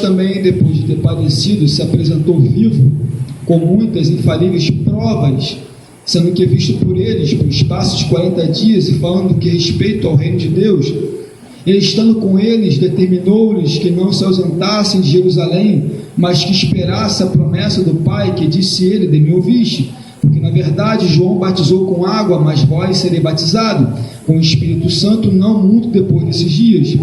Também, depois de ter padecido, se apresentou vivo, com muitas infalíveis provas, sendo que visto por eles por espaço de 40 dias, e falando que respeito ao reino de Deus, ele estando com eles, determinou-lhes que não se ausentassem de Jerusalém, mas que esperasse a promessa do Pai, que disse ele: de mim ouviste, porque na verdade João batizou com água, mas vós serei batizado com o Espírito Santo não muito depois desses dias.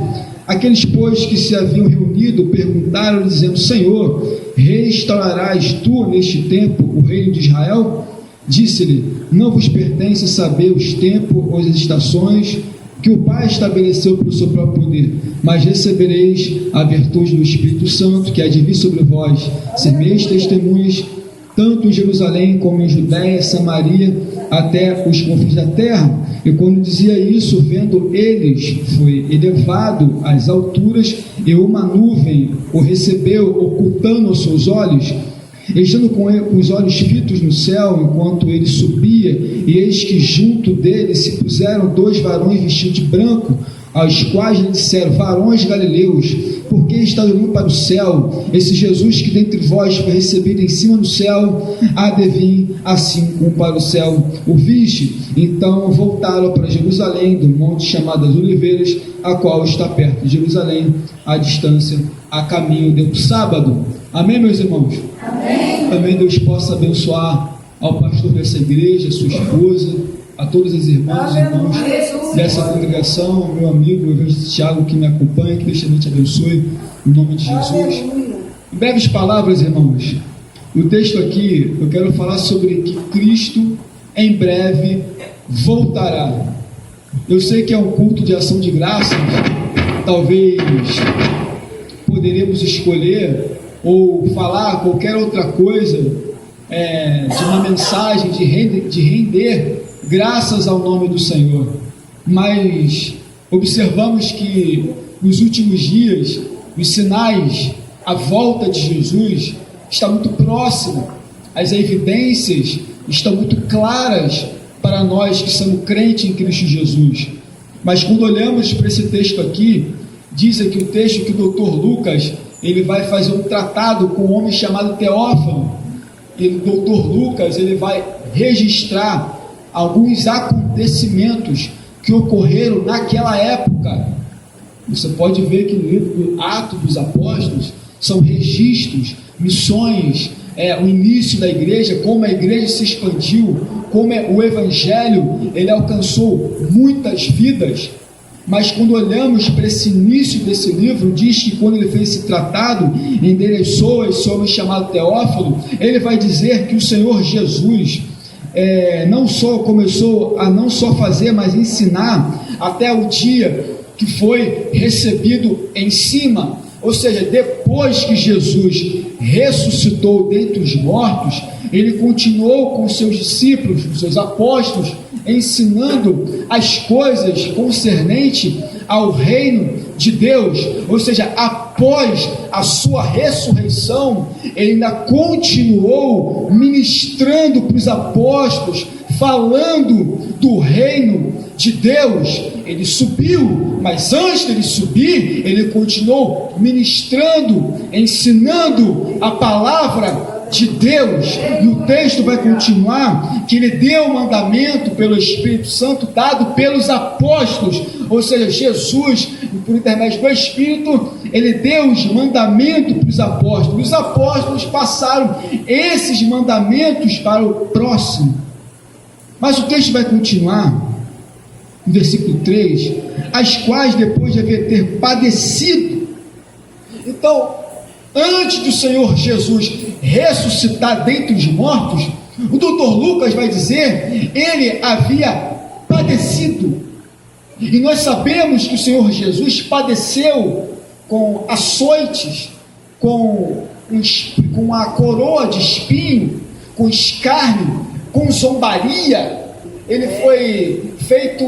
Aqueles, pois, que se haviam reunido, perguntaram, dizendo: Senhor, restaurarás tu neste tempo o reino de Israel? Disse-lhe: não vos pertence saber os tempos ou as estações que o Pai estabeleceu pelo seu próprio poder, mas recebereis a virtude do Espírito Santo, que há de vir sobre vós, sereis testemunhas, tanto em Jerusalém como em Judéia, Samaria, até os confins da terra. E quando dizia isso, vendo eles, foi elevado às alturas, e uma nuvem o recebeu, ocultando os seus olhos. Estando com os olhos fitos no céu, enquanto ele subia, e eis que junto dele se puseram 2 varões vestidos de branco, aos quais lhe disseram: varões galileus, por que está olhando para o céu? Esse Jesus que dentre vós foi recebido em cima do céu, há de vir assim como para o céu o viste. Então voltaram para Jerusalém, do monte chamado das Oliveiras, a qual está perto de Jerusalém, à distância, a caminho do sábado. Amém, meus irmãos? Amém. Também Deus possa abençoar ao pastor dessa igreja, sua esposa, a todas as irmãs e irmãos dessa congregação, ao meu amigo, o evangelista Tiago, que me acompanha, que Deus também te abençoe, em nome de Jesus. Em breves palavras, irmãos, o texto aqui, eu quero falar sobre que Cristo em breve voltará. Eu sei que é um culto de ação de graças, talvez poderemos escolher ou falar qualquer outra coisa, de uma mensagem de render graças ao nome do Senhor, mas observamos que nos últimos dias os sinais, a volta de Jesus está muito próximo, as evidências estão muito claras para nós que somos crentes em Cristo Jesus. Mas quando olhamos para esse texto aqui, diz aqui o texto que o Dr. Lucas ele vai fazer um tratado com um homem chamado Teófilo, e o Dr. Lucas ele vai registrar alguns acontecimentos que ocorreram naquela época. Você pode ver que no livro do Atos dos Apóstolos são registros, missões, o início da igreja, como a igreja se expandiu, como o evangelho ele alcançou muitas vidas. Mas quando olhamos para esse início desse livro, diz que quando ele fez esse tratado, endereçou a esse homem chamado Teófilo, ele vai dizer que o Senhor Jesus não só começou a não só fazer, mas ensinar até o dia que foi recebido em cima, ou seja, depois que Jesus ressuscitou dentre os mortos, ele continuou com os seus discípulos, os seus apóstolos, ensinando as coisas concernentes ao reino de Deus. Ou seja, após a sua ressurreição, ele ainda continuou ministrando para os apóstolos, falando do reino de Deus. Ele subiu, mas antes dele subir, ele continuou ministrando, ensinando a palavra de Deus. E o texto vai continuar que ele deu o mandamento pelo Espírito Santo dado pelos apóstolos, ou seja, Jesus, por intermédio do Espírito, ele deu os mandamentos para os apóstolos. Os apóstolos passaram esses mandamentos para o próximo. Mas o texto vai continuar no versículo 3, as quais depois de haver ter padecido. Então, antes do Senhor Jesus ressuscitar dentre os mortos, o Dr. Lucas vai dizer, ele havia padecido. E nós sabemos que o Senhor Jesus padeceu com açoites, com a coroa de espinho, com escárnio, com zombaria. Ele foi feito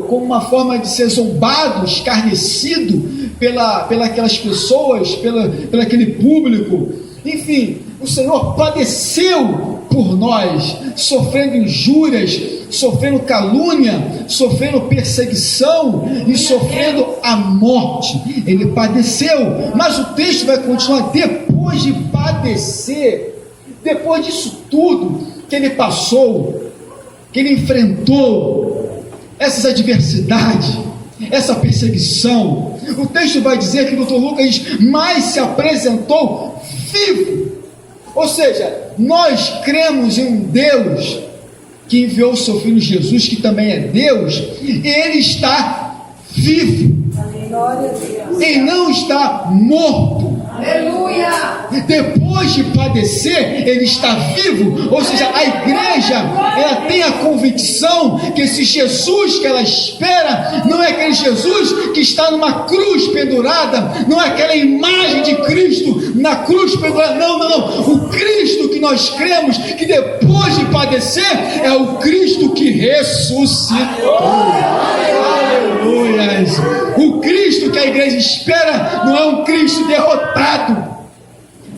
como uma forma de ser zombado, escarnecido pelas pessoas, pelo aquele público. Enfim, o Senhor padeceu por nós, sofrendo injúrias, sofrendo calúnia, sofrendo perseguição e sofrendo a morte. Ele padeceu, mas o texto vai continuar: depois de padecer, depois disso tudo que ele passou, que ele enfrentou, essas adversidades, essa perseguição, o texto vai dizer que o Dr. Lucas mais se apresentou vivo. Ou seja, nós cremos em um Deus que enviou o seu Filho Jesus, que também é Deus, e Ele está vivo. Ele não está morto. Aleluia! Depois de padecer, Ele está vivo. Ou seja, a igreja, ela tem a convicção que esse Jesus que ela espera não é aquele Jesus que está numa cruz pendurada, não é aquela imagem de Cristo na cruz pendurada. Não, não, não. O Cristo que nós cremos que depois de padecer é o Cristo que ressuscitou. Aleluia! O Cristo que a igreja espera não é um Cristo derrotado,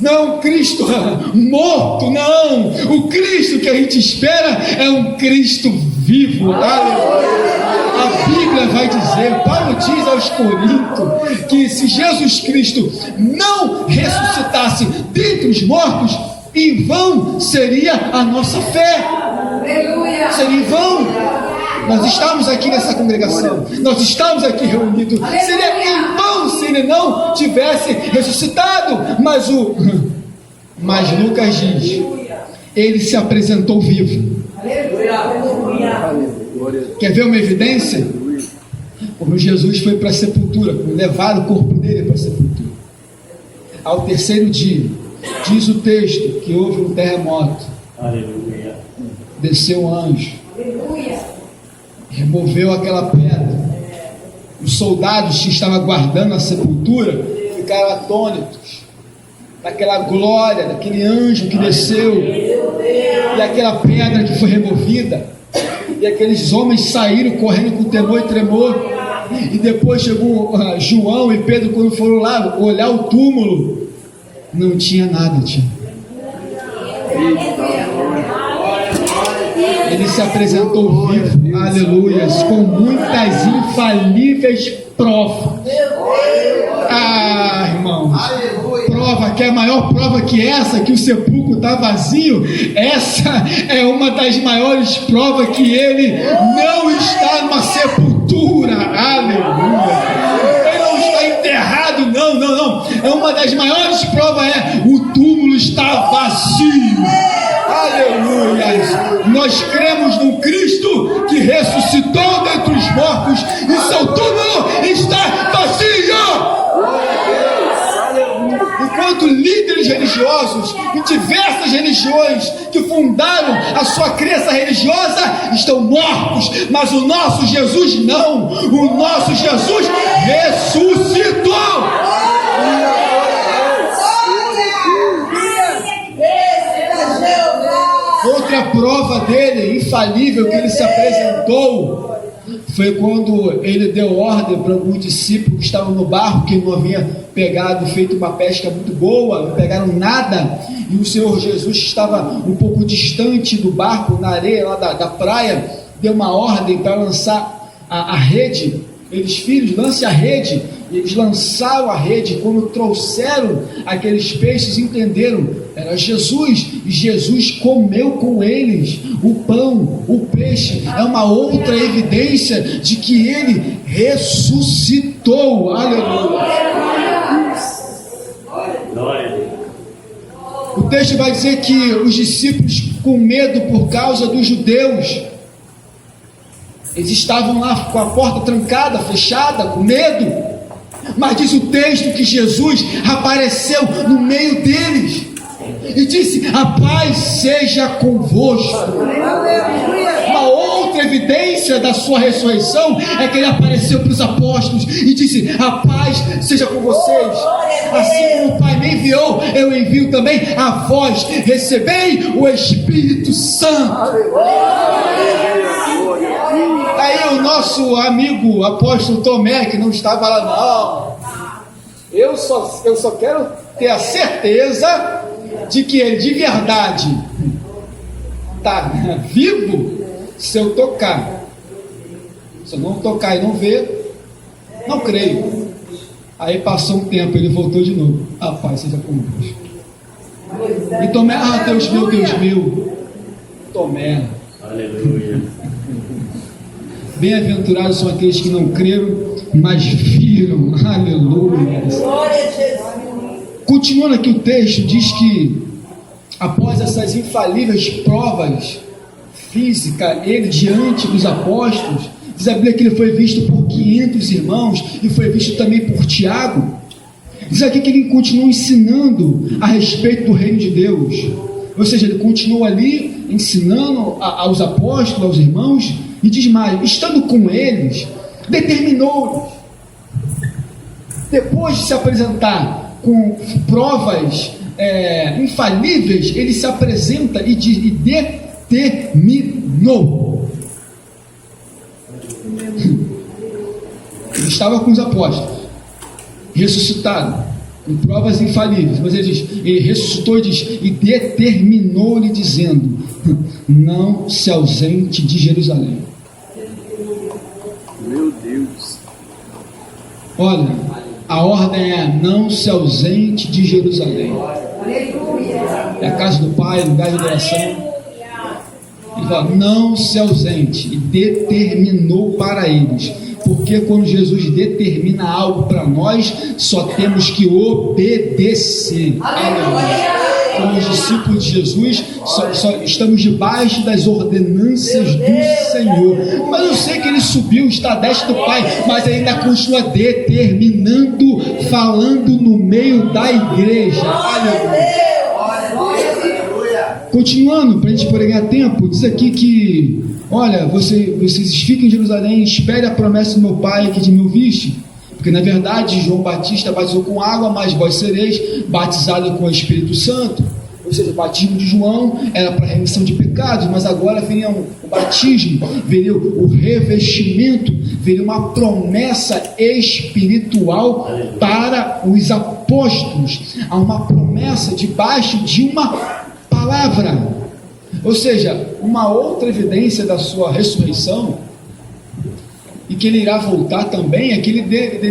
não é um Cristo morto, não. O Cristo que a gente espera é um Cristo vivo. Aleluia. A Bíblia vai dizer, Paulo diz aos Coríntios, que se Jesus Cristo não ressuscitasse dentre os mortos, em vão seria a nossa fé. Aleluia! Seria em vão. Nós estamos aqui nessa congregação, nós estamos aqui reunidos. Seria em vão se ele não tivesse ressuscitado. Mas Lucas diz: ele se apresentou vivo. Quer ver uma evidência? Quando Jesus foi para a sepultura, levaram o corpo dele para a sepultura, ao terceiro dia, diz o texto que houve um terremoto. Aleluia. Desceu um anjo, removeu aquela pedra. Os soldados que estavam guardando a sepultura ficaram atônitos daquela glória, daquele anjo que desceu, e aquela pedra que foi removida, e aqueles homens saíram correndo com temor e tremor. E depois chegou João e Pedro, quando foram lá olhar o túmulo, não tinha nada, Ele se apresentou vivo, aleluias, com muitas infalíveis provas. Irmãos, prova, que é a maior prova que essa, que o sepulcro está vazio. Essa é uma das maiores provas que ele não está numa sepultura. Aleluia. Ele não está enterrado, não. É uma das maiores provas, o túmulo está vazio. Aleluia. Nós cremos num Cristo que ressuscitou dentre os mortos e seu túmulo está vazio. Enquanto líderes religiosos em diversas religiões que fundaram a sua crença religiosa estão mortos, mas o nosso Jesus não. O nosso Jesus ressuscitou. Outra prova dele, infalível, que ele se apresentou, foi quando ele deu ordem para alguns discípulos que estavam no barco, que não havia feito uma pesca muito boa, não pegaram nada, e o Senhor Jesus estava um pouco distante do barco, na areia lá da praia, deu uma ordem para lançar a rede. Eles, filhos, lance a rede. E eles lançaram a rede. Quando trouxeram aqueles peixes, entenderam, era Jesus, e Jesus comeu com eles o pão, o peixe. É uma outra evidência de que ele ressuscitou. Aleluia. O texto vai dizer que os discípulos, com medo por causa dos judeus, eles estavam lá com a porta trancada, fechada, com medo. Mas diz o texto que Jesus apareceu no meio deles e disse: a paz seja convosco. Uma outra evidência da sua ressurreição é que ele apareceu para os apóstolos e disse: a paz seja com vocês. Assim como o Pai me enviou, eu envio também a vós. Recebei o Espírito Santo. Aí o nosso amigo apóstolo Tomé, que não estava lá, não, eu só quero ter a certeza de que ele de verdade está vivo se eu tocar. Se eu não tocar e não ver, não creio. Aí passou um tempo, ele voltou de novo. Paz seja convosco. E Tomé, Deus meu. Tomé. Aleluia. Bem-aventurados são aqueles que não creram, mas viram. Aleluia. Glória a Jesus. Continuando aqui o texto, diz que após essas infalíveis provas físicas, ele diante dos apóstolos, diz a Bíblia que ele foi visto por 500 irmãos e foi visto também por Tiago. Diz aqui que ele continuou ensinando a respeito do reino de Deus. Ou seja, ele continuou ali ensinando aos apóstolos, aos irmãos, e diz mais, estando com eles, determinou-lhes, depois de se apresentar com provas infalíveis, ele se apresenta e determinou. Ele estava com os apóstolos, ressuscitado, com provas infalíveis, mas ele ressuscitou e diz, e determinou-lhe dizendo, não se ausente de Jerusalém. Meu Deus. Olha, a ordem é, não se ausente de Jerusalém. É a casa do Pai, lugar de adoração. Ele fala, não se ausente, e determinou para eles. Porque quando Jesus determina algo para nós, só temos que obedecer. Aleluia. Como os discípulos de Jesus, só estamos debaixo das ordenanças do Senhor. Mas eu sei que ele subiu, está à destra do Pai, mas ainda continua determinando, falando no meio da igreja. Aleluia. Continuando, para a gente poder ganhar tempo, diz aqui que, olha, vocês fiquem em Jerusalém, espere a promessa do meu Pai que de me ouviste, porque na verdade João Batista batizou com água, mas vós sereis batizados com o Espírito Santo. Ou seja, o batismo de João era para remissão de pecados, mas agora viria o batismo, viria o revestimento, viria uma promessa espiritual para os apóstolos. Há uma promessa debaixo de uma palavra, ou seja, uma outra evidência da sua ressurreição, e que ele irá voltar também, é que ele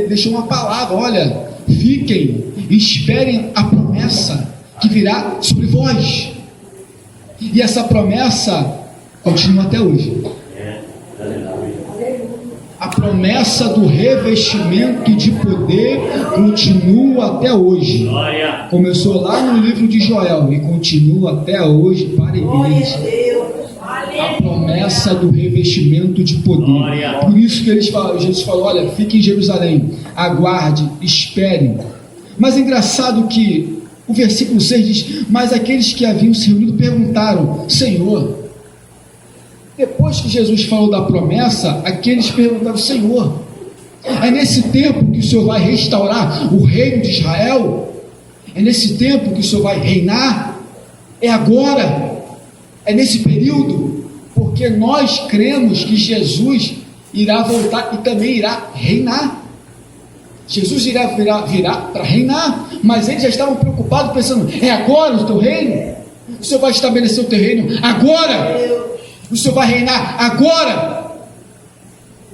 deixou uma palavra, olha, fiquem e esperem a promessa que virá sobre vós, e essa promessa continua até hoje. A promessa do revestimento de poder continua até hoje. Começou lá no livro de Joel e continua até hoje para a igreja. A promessa do revestimento de poder. Por isso que Jesus falou, olha, fique em Jerusalém, aguarde, espere. Mas é engraçado que o versículo 6 diz, mas aqueles que haviam se reunido perguntaram, Senhor, depois que Jesus falou da promessa, aqueles perguntaram, Senhor, é nesse tempo que o Senhor vai restaurar o reino de Israel? É nesse tempo que o Senhor vai reinar? É agora? É nesse período? Porque nós cremos que Jesus irá voltar e também irá reinar. Jesus virá para reinar, mas eles já estavam preocupados, pensando, é agora o teu reino? O Senhor vai estabelecer o teu reino agora? O Senhor vai reinar agora?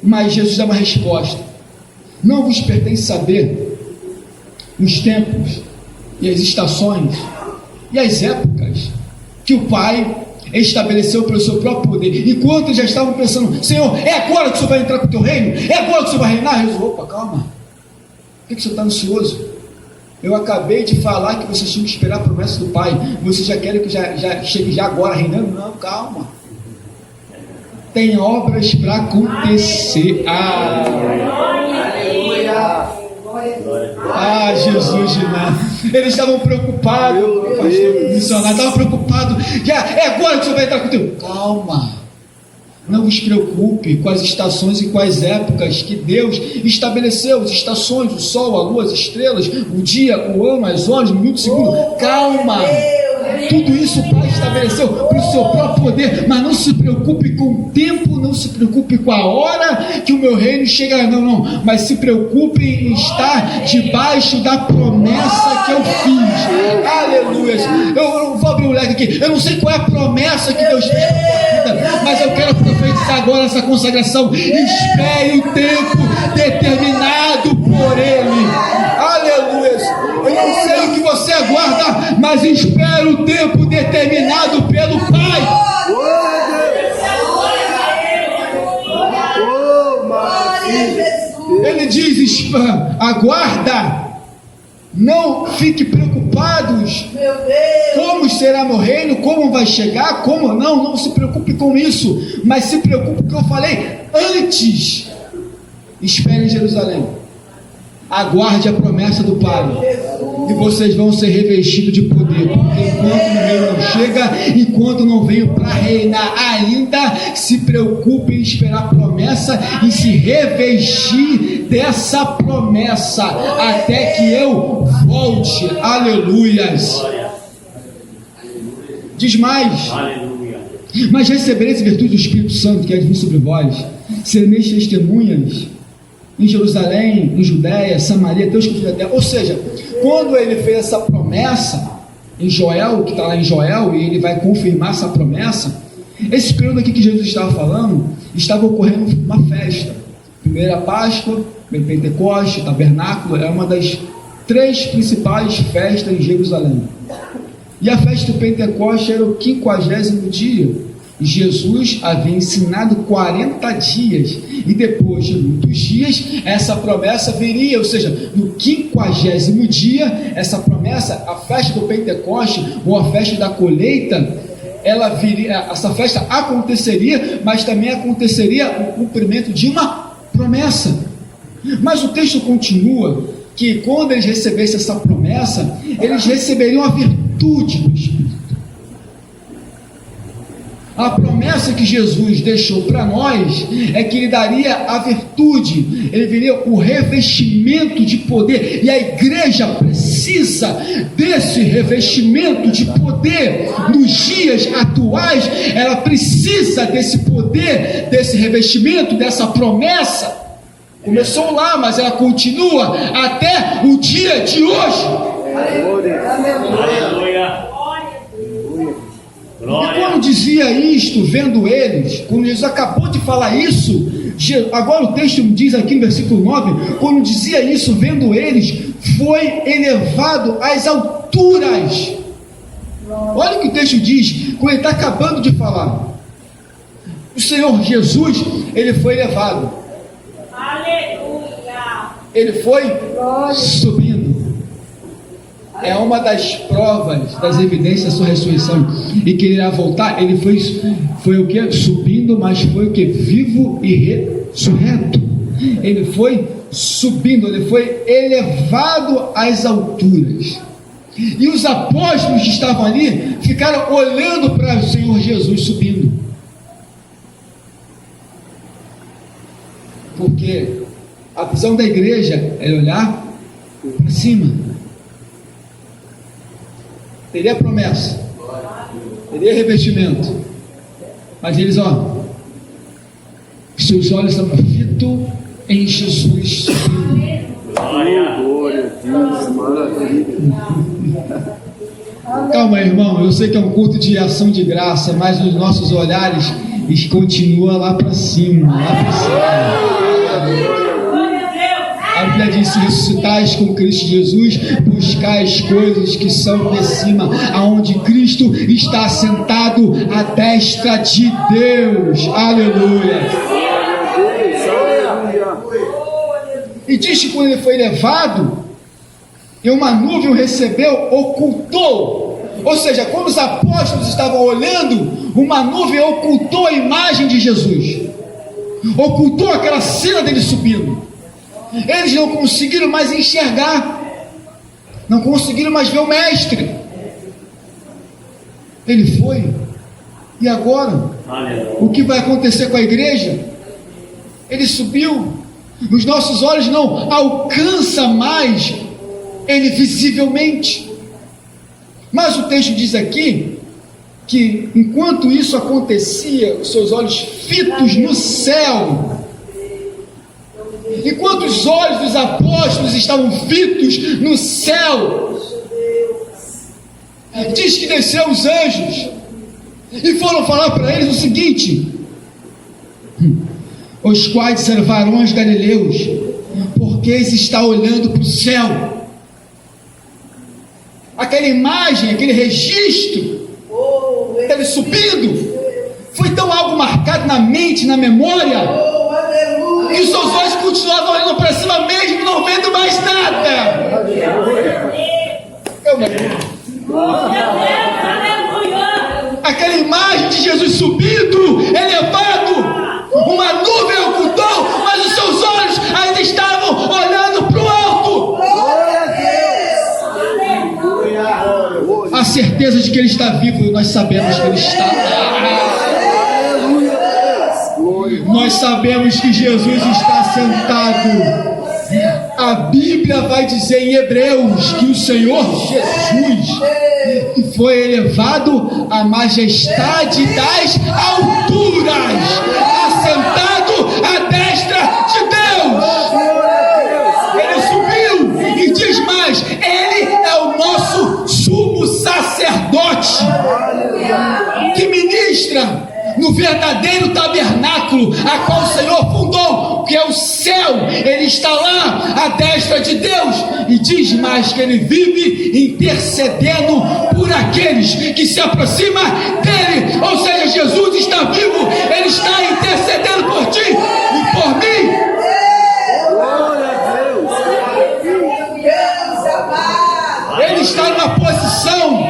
Mas Jesus dá uma resposta, não vos pertence saber os tempos e as estações e as épocas que o Pai estabeleceu pelo seu próprio poder, enquanto eles já estavam pensando, Senhor, é agora que o Senhor vai entrar com o teu reino? É agora que o Senhor vai reinar? Jesus, opa, calma, por que o Senhor está ansioso? Eu acabei de falar que vocês tinham que esperar a promessa do Pai, vocês já querem que já chegue já agora reinando? Não, calma, tem obras para acontecer. Jesus de nada. Eles estavam preocupados, pastor missionário, estavam preocupados, já é agora que você vai entrar com o teu. Calma, não vos preocupe com as estações e com as épocas que Deus estabeleceu, as estações, o sol, a lua, as estrelas, o dia, o ano, as horas, o minuto, o segundo. Calma, tudo isso o Pai estabeleceu pelo seu próprio poder, mas não se preocupe com o tempo, não se preocupe com a hora que o meu reino chegará, não, mas se preocupe em estar debaixo da promessa que eu fiz. Aleluia. Eu vou abrir o leque aqui, eu não sei qual é a promessa que Deus fez na tua vida, mas eu quero aproveitar começar agora essa consagração. Espere o tempo determinado por Ele. Aleluia. Eu não sei o que você aguarda, mas espere o tempo determinado pelo Pai. Ele diz: aguarda, não fique preocupados. Como será meu reino, como vai chegar, como não se preocupe com isso, mas se preocupe com o que eu falei antes. Espere em Jerusalém, aguarde a promessa do Pai, e vocês vão ser revestidos de poder, porque enquanto o reino não chega, enquanto não veio para reinar ainda, se preocupe em esperar a promessa e se revestir dessa promessa até que eu volte. Aleluias. Diz mais: mas recebereis virtude do Espírito Santo que há de vir sobre vós, sereis testemunhas em Jerusalém, em Judéia, Samaria, até os confins da terra. Ou seja, quando ele fez essa promessa em Joel, que está lá em Joel, e ele vai confirmar essa promessa, esse período aqui que Jesus estava falando, estava ocorrendo uma festa. Primeira Páscoa, Pentecoste, Tabernáculo, é uma das 3 principais festas em Jerusalém. E a festa do Pentecoste era o 50º dia. Jesus havia ensinado 40 dias, e depois de muitos dias essa promessa viria, ou seja, no 50º dia, essa promessa, a festa do Pentecoste, ou a festa da colheita, ela viria, essa festa aconteceria, mas também aconteceria o cumprimento de uma promessa. Mas o texto continua que quando eles recebessem essa promessa, eles receberiam a virtude do Espírito. A promessa que Jesus deixou para nós é que Ele daria a virtude, Ele viria o revestimento de poder, e a igreja precisa desse revestimento de poder. Nos dias atuais, ela precisa desse poder, desse revestimento, dessa promessa. Começou lá, mas ela continua até o dia de hoje. Aleluia. E quando dizia isto, vendo eles, quando Jesus acabou de falar isso, agora o texto diz aqui no versículo 9, quando dizia isso, vendo eles, foi elevado às alturas. Olha o que o texto diz, quando ele está acabando de falar. O Senhor Jesus, ele foi elevado. Aleluia. Ele foi subindo. É uma das provas, das evidências da sua ressurreição, e que ele irá voltar. Ele foi o que? Subindo, mas foi o que? Vivo e ressurreto. Ele foi subindo, ele foi elevado às alturas. E os apóstolos que estavam ali ficaram olhando para o Senhor Jesus subindo, porque a visão da igreja é olhar para cima. Teria promessa, teria revestimento, mas eles, seus olhos estão fitos em Jesus. Glória a Deus, maravilha. Calma aí, irmão, eu sei que é um culto de ação de graça, mas os nossos olhares continuam lá para cima, A Bíblia diz: se ressuscitais com Cristo Jesus, buscai as coisas que são de cima, aonde Cristo está sentado à destra de Deus. Aleluia. E diz que quando ele foi levado, e uma nuvem o recebeu, ocultou. Ou seja, quando os apóstolos estavam olhando, uma nuvem ocultou a imagem de Jesus, ocultou aquela cena dele subindo. Eles não conseguiram mais enxergar, não conseguiram mais ver o mestre. Ele foi. E agora? O que vai acontecer com a igreja? Ele subiu. Os nossos olhos não alcançam mais ele visivelmente. Mas o texto diz aqui que enquanto isso acontecia, os seus olhos fitos no céu, enquanto os olhos dos apóstolos estavam fitos no céu, diz que desceu os anjos e foram falar para eles o seguinte: os quais disseram: varões galileus, por que está olhando para o céu? Aquela imagem, aquele registro, ele subindo, foi tão algo marcado na mente, na memória, que os seus olhos continuavam olhando para cima mesmo, não vendo mais nada. Aquela imagem de Jesus subindo, elevado, uma nuvem ocultou, mas os seus olhos ainda estavam olhando para o alto. A certeza de que Ele está vivo, nós sabemos que Ele está lá. Nós sabemos que Jesus está sentado. A Bíblia vai dizer em Hebreus que o Senhor Jesus foi elevado à majestade das alturas, assentado à destra de Deus. Ele subiu e diz mais: Ele é o nosso sumo sacerdote, que ministra no verdadeiro tabernáculo a qual o Senhor fundou, que é o céu. Ele está lá à destra de Deus, e diz mais que Ele vive intercedendo por aqueles que se aproximam dEle. Ou seja, Jesus está vivo, Ele está intercedendo por ti e por mim. Ele está numa posição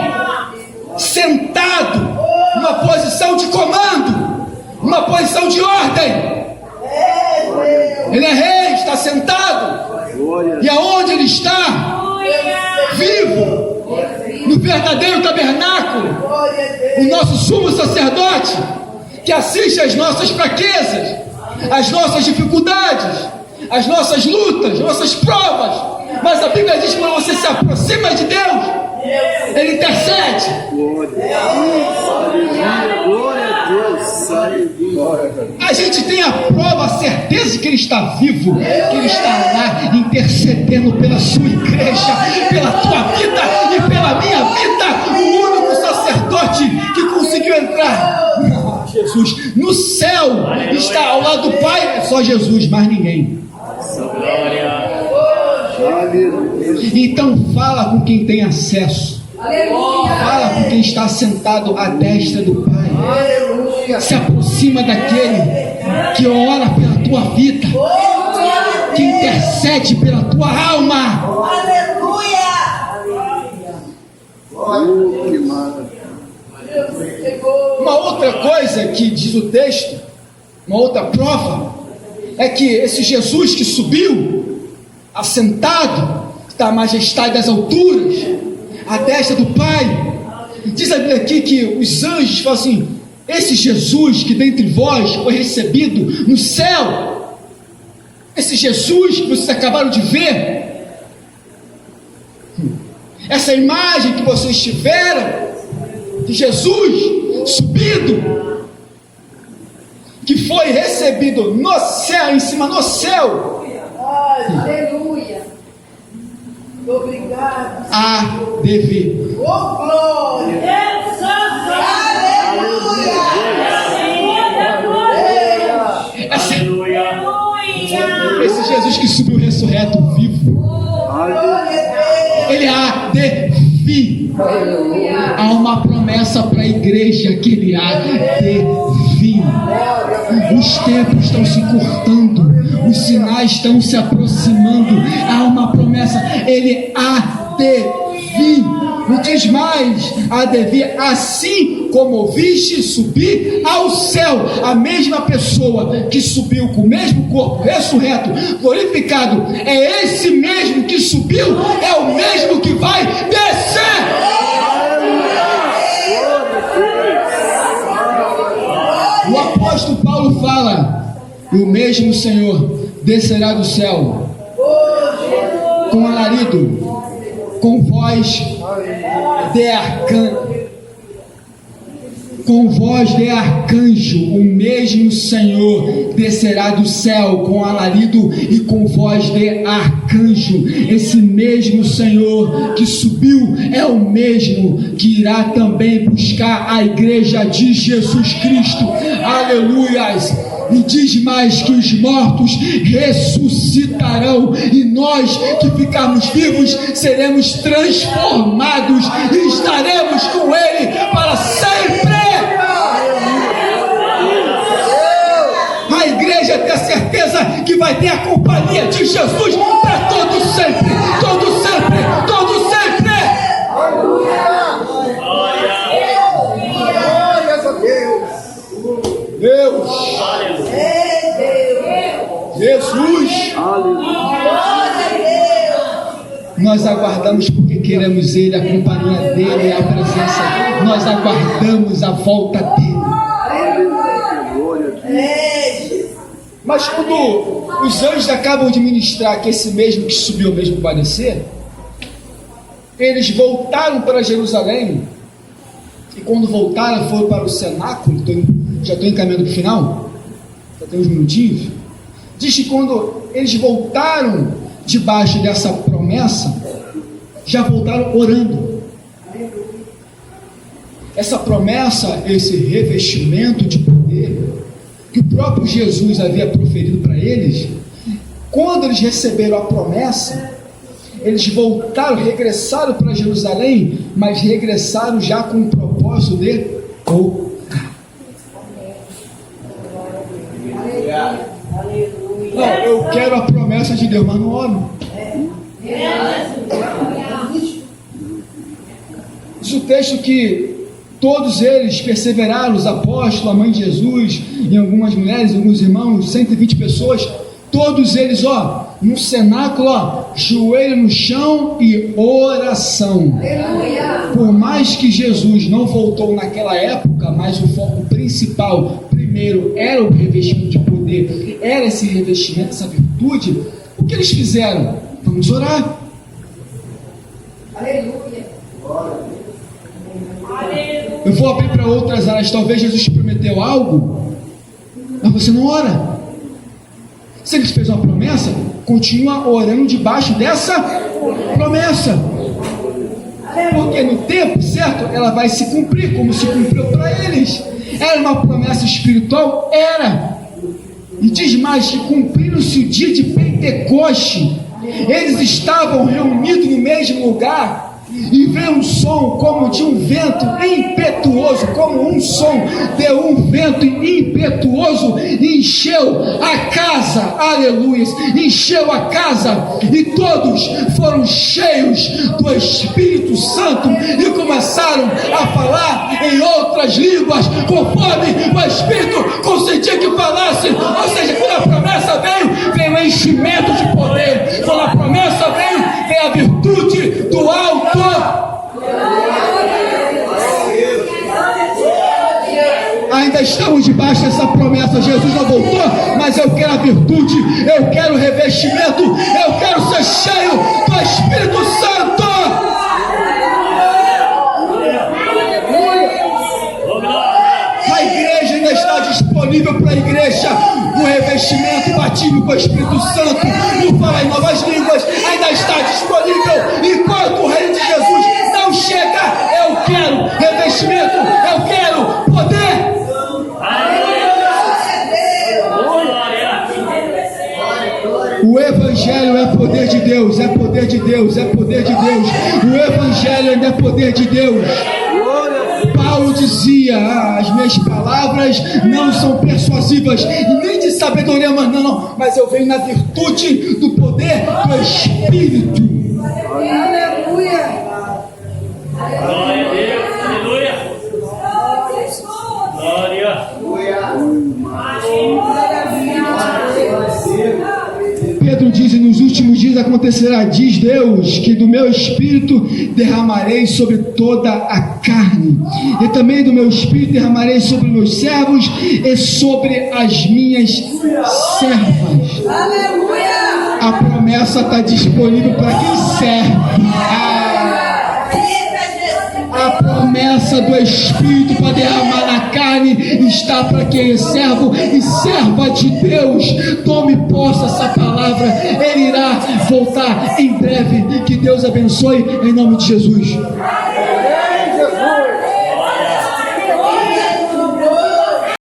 sentado, uma posição de comando, uma posição de ordem. Ele é rei, está sentado. E aonde Ele está? Vivo, no verdadeiro tabernáculo. O nosso sumo sacerdote, que assiste às nossas fraquezas, às nossas dificuldades, às nossas lutas, às nossas provas. Mas a Bíblia diz que quando você se aproxima de Deus, Ele intercede. A gente tem a prova, a certeza de que Ele está vivo, que Ele está lá intercedendo pela sua igreja, pela tua vida e pela minha vida. O único sacerdote que conseguiu entrar, Jesus, no céu, está ao lado do Pai. É só Jesus, mais ninguém. Então fala com quem tem acesso. Fala com quem está sentado à destra do Pai. Se aproxima daquele que ora pela tua vida, que intercede pela tua alma. Uma outra coisa que diz o texto, uma outra prova, é que esse Jesus que subiu, assentado, da majestade das alturas, à destra do Pai, diz a Bíblia aqui que os anjos falam assim: esse Jesus que dentre vós foi recebido no céu, esse Jesus que vocês acabaram de ver, essa imagem que vocês tiveram de Jesus subido, que foi recebido no céu, em cima no céu. Aleluia. Obrigado. A dever. Oh, glória. Esse Jesus que subiu ressurreto, vivo, Ele há de vir. Há uma promessa para a igreja que Ele há de vir. Os tempos estão se cortando, os sinais estão se aproximando. Há uma promessa, Ele há de vir. Não diz mais, há de vir, assim como ouviste subir ao céu. A mesma pessoa que subiu com o mesmo corpo ressurreto, glorificado, é esse mesmo que subiu, é o mesmo que vai descer. O apóstolo Paulo fala: e o mesmo Senhor descerá do céu com alarido, com voz de arcanjo. com voz de arcanjo, o mesmo Senhor descerá do céu com alarido e com voz de arcanjo. Esse mesmo Senhor que subiu é o mesmo que irá também buscar a igreja de Jesus Cristo. Aleluias! E diz mais que os mortos ressuscitarão, e nós que ficarmos vivos seremos transformados e estaremos com Ele para sempre. A igreja tem a certeza que vai ter a companhia de Jesus para todo sempre, todo sempre, todo sempre. Deus, Jesus, nós aguardamos porque queremos Ele, a companhia dEle, a presença. Nós aguardamos a volta dEle. Mas quando os anjos acabam de ministrar que esse mesmo que subiu mesmo vai descer, eles voltaram para Jerusalém. E quando voltaram, foram para o cenáculo. Já estou encaminhando para o final, já tem uns minutinhos. Diz que quando eles voltaram debaixo dessa promessa, já voltaram orando. Essa promessa, esse revestimento de poder que o próprio Jesus havia proferido para eles, quando eles receberam a promessa, eles voltaram, regressaram para Jerusalém, mas regressaram já com o propósito de orar. Não, eu quero a promessa de Deus, mas não oro. Diz o texto que todos eles perseveraram, os apóstolos, a mãe de Jesus, e algumas mulheres, alguns irmãos, 120 pessoas, todos eles, no cenáculo, joelho no chão e oração. Por mais que Jesus não voltou naquela época, mas o foco principal, primeiro, era o revestimento de poder, era esse revestimento, essa virtude. O que eles fizeram? Vamos orar. Aleluia. Eu vou abrir para outras áreas. Talvez Jesus te prometeu algo, mas você não ora. Se ele te fez uma promessa, continua orando debaixo dessa promessa, porque no tempo certo ela vai se cumprir, como se cumpriu para eles. Era uma promessa espiritual? Era. E diz mais que cumpriram-se o dia de Pentecoste. Eles estavam reunidos no mesmo lugar, e veio um som como de um vento impetuoso, como um som de um vento impetuoso, e encheu a casa, aleluia, encheu a casa, e todos foram cheios do Espírito Santo, e começaram a falar em outras línguas, conforme o Espírito consentia que falassem. Ou seja, quando a promessa veio o enchimento de poder. Quando a promessa veio a virtude do alto. Ainda estamos debaixo dessa promessa. Jesus não voltou, mas eu quero a virtude, eu quero o revestimento, eu quero ser cheio do Espírito Santo. A igreja ainda está disponível para a igreja. O revestimento, o batismo com o Espírito Santo, o falar em novas línguas ainda está disponível. Enquanto o reino de Jesus não chega, eu quero revestimento, eu quero poder. O Evangelho é poder de Deus, é poder de Deus, é poder de Deus. O Evangelho ainda é poder de Deus. Paulo dizia: as minhas palavras não são persuasivas, nem de sabedoria, mas eu venho na virtude do poder do Espírito. Aleluia. Glória a Deus, aleluia. Pedro diz: nos últimos dias acontecerá, diz Deus, que do meu Espírito derramarei sobre toda a carne, e também do meu Espírito derramarei sobre meus servos e sobre as minhas servas. Aleluia. A promessa está disponível para quem serve. A promessa do Espírito para derramar na carne está para quem é servo e serva de Deus. Tome posse dessa palavra. Ele irá voltar em breve. Que Deus abençoe em nome de Jesus.